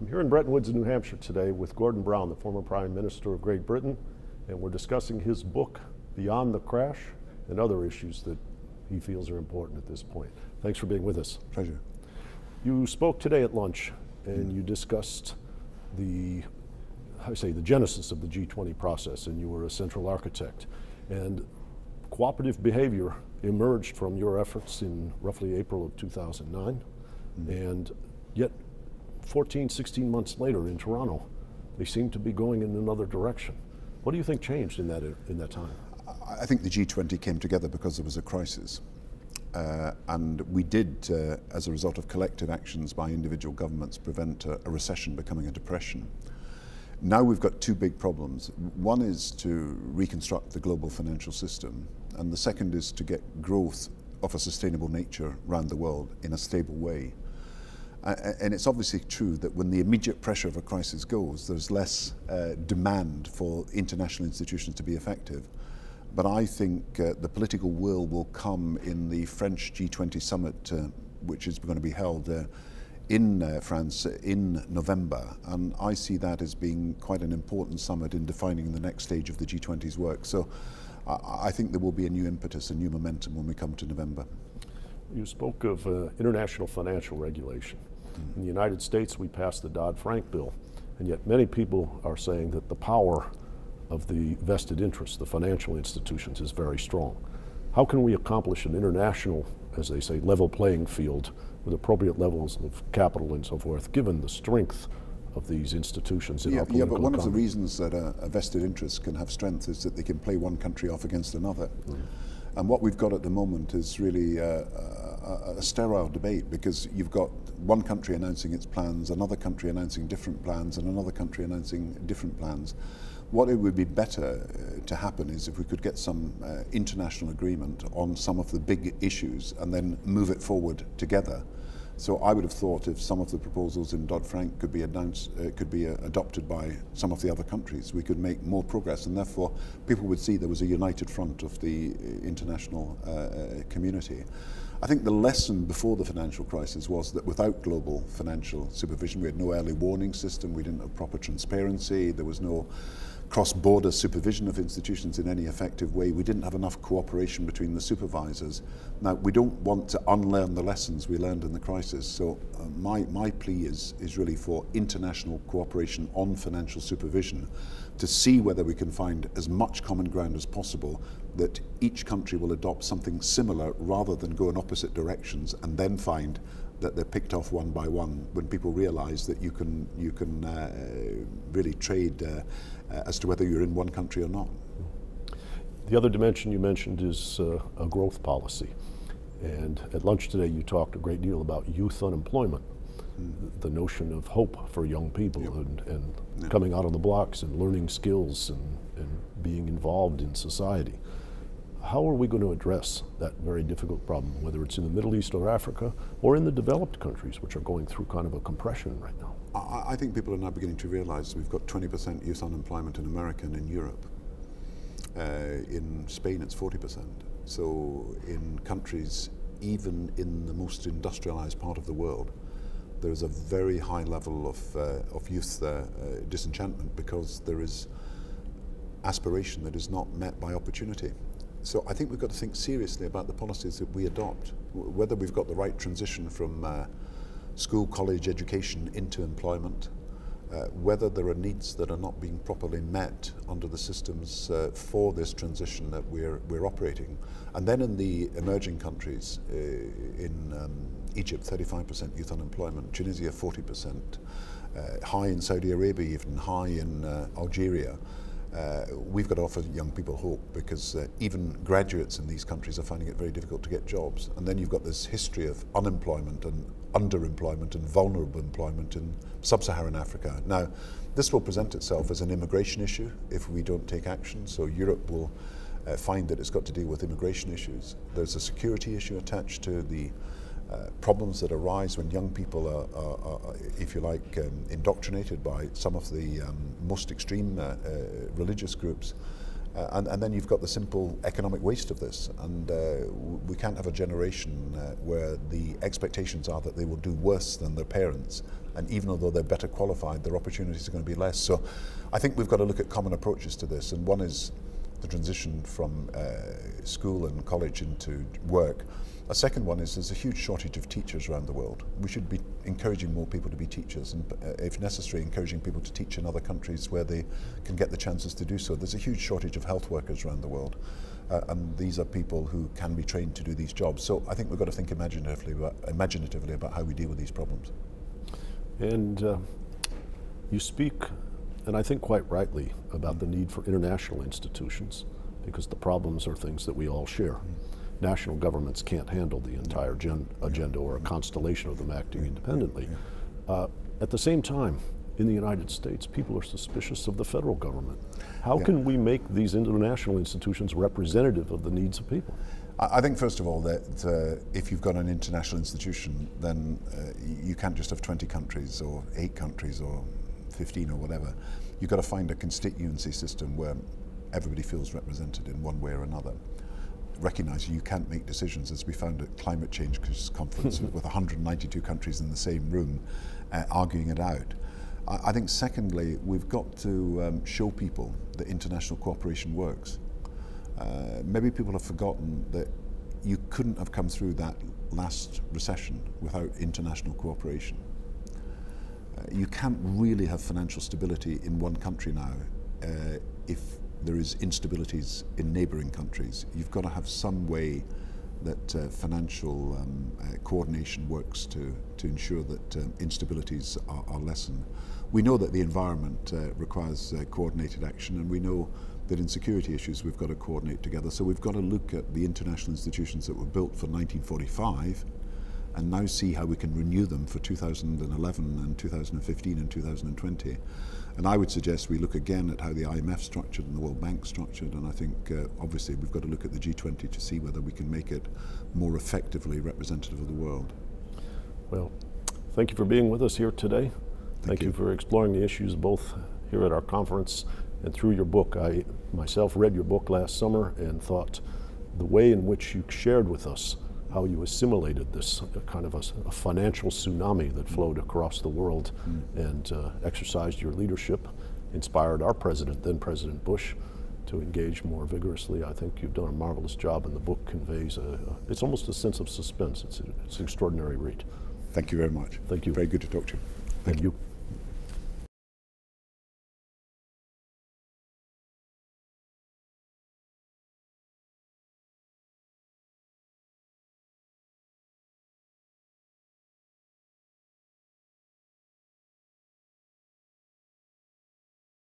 I'm here in Bretton Woods, New Hampshire today with Gordon Brown, the former Prime Minister of Great Britain, and we're discussing his book, Beyond the Crash, and other issues that he feels are important at this point. Thanks for being with us. Pleasure. You spoke today at lunch, and you discussed the genesis of the G20 process, and you were a central architect. And cooperative behavior emerged from your efforts in roughly April of 2009, and yet 14, 16 months later in Toronto, they seem to be going in another direction. What do you think changed in that time? I think the G20 came together because there was a crisis. And we did, as a result of collective actions by individual governments, prevent a recession becoming a depression. Now we've got two big problems. One is to reconstruct the global financial system, and the second is to get growth of a sustainable nature around the world in a stable way. And it's obviously true that when the immediate pressure of a crisis goes, there's less demand for international institutions to be effective. But I think the political will come in the French G20 summit, which is going to be held in France in November. And I see that as being quite an important summit in defining the next stage of the G20's work. So I think there will be a new impetus, a new momentum when we come to November. You spoke of international financial regulation. In the United States, we passed the Dodd-Frank bill, and yet many people are saying that the power of the vested interests, the financial institutions, is very strong. How can we accomplish an international, as they say, level playing field with appropriate levels of capital and so forth, given the strength of these institutions in our political but one economy? of the reasons that a vested interest can have strength is that they can play one country off against another. And what we've got at the moment is really a sterile debate, because you've got one country announcing its plans, another country announcing different plans, and another country announcing different plans. What it would be better to happen is if we could get some international agreement on some of the big issues and then move it forward together. So I would have thought if some of the proposals in Dodd-Frank could be adopted by some of the other countries, we could make more progress, and therefore people would see there was a united front of the international community. I think the lesson before the financial crisis was that without global financial supervision, we had no early warning system, we didn't have proper transparency, there was no cross-border supervision of institutions in any effective way. We didn't have enough cooperation between the supervisors. Now, we don't want to unlearn the lessons we learned in the crisis, so my plea is really for international cooperation on financial supervision to see whether we can find as much common ground as possible, that each country will adopt something similar rather than go in opposite directions and then find that they're picked off one by one when people realize that you can really trade as to whether you're in one country or not. The other dimension you mentioned is a growth policy. And at lunch today you talked a great deal about youth unemployment, the notion of hope for young people, and coming out of the blocks and learning skills and being involved in society. How are we going to address that very difficult problem, whether it's in the Middle East or Africa or in the developed countries, which are going through kind of a compression right now? I think people are now beginning to realize we've got 20% youth unemployment in America and in Europe. In Spain it's 40%. So in countries, even in the most industrialized part of the world, there is a very high level of youth disenchantment, because there is aspiration that is not met by opportunity. So I think we've got to think seriously about the policies that we adopt, whether we've got the right transition from school, college education into employment, whether there are needs that are not being properly met under the systems for this transition that we're operating. And then in the emerging countries, in Egypt, 35% youth unemployment, Tunisia, 40%, high in Saudi Arabia, even high in Algeria. We've got to offer young people hope, because even graduates in these countries are finding it very difficult to get jobs. And then you've got this history of unemployment and underemployment and vulnerable employment in sub-Saharan Africa. Now, this will present itself as an immigration issue if we don't take action. So Europe will find that it's got to deal with immigration issues. There's a security issue attached to the problems that arise when young people are if you like, indoctrinated by some of the most extreme religious groups. And then you've got the simple economic waste of this, and we can't have a generation where the expectations are that they will do worse than their parents, and even though they're better qualified, their opportunities are going to be less. So I think we've got to look at common approaches to this, and one is the transition from school and college into work. A second one is there's a huge shortage of teachers around the world. We should be encouraging more people to be teachers, and if necessary, encouraging people to teach in other countries where they can get the chances to do so. There's a huge shortage of health workers around the world, and these are people who can be trained to do these jobs. So I think we've got to think imaginatively about how we deal with these problems. And you speak, and I think quite rightly, about the need for international institutions, because the problems are things that we all share. National governments can't handle the entire agenda or a constellation of them acting independently. At the same time, in the United States, people are suspicious of the federal government. How can we make these international institutions representative of the needs of people? I think, first of all, that if you've got an international institution, then you can't just have 20 countries or 8 countries or 15 or whatever. You've got to find a constituency system where everybody feels represented in one way or another. Recognize you can't make decisions, as we found at climate change conference with 192 countries in the same room arguing it out. I think secondly, we've got to show people that international cooperation works. Maybe people have forgotten that you couldn't have come through that last recession without international cooperation. You can't really have financial stability in one country now if there is instabilities in neighbouring countries. You've got to have some way that financial coordination works to ensure that instabilities are lessened. We know that the environment requires coordinated action, and we know that in security issues we've got to coordinate together. So we've got to look at the international institutions that were built for 1945 and now see how we can renew them for 2011 and 2015 and 2020. And I would suggest we look again at how the IMF structured and the World Bank structured, and I think obviously we've got to look at the G20 to see whether we can make it more effectively representative of the world. Well, thank you for being with us here today. Thank you for exploring the issues both here at our conference and through your book. I myself read your book last summer and thought the way in which you shared with us how you assimilated this kind of a financial tsunami that flowed across the world and exercised your leadership, inspired our president, then President Bush, to engage more vigorously. I think you've done a marvelous job, and the book conveys it's almost a sense of suspense. It's an extraordinary read. Thank you very much. Thank you. Very good to talk to you. Thank you.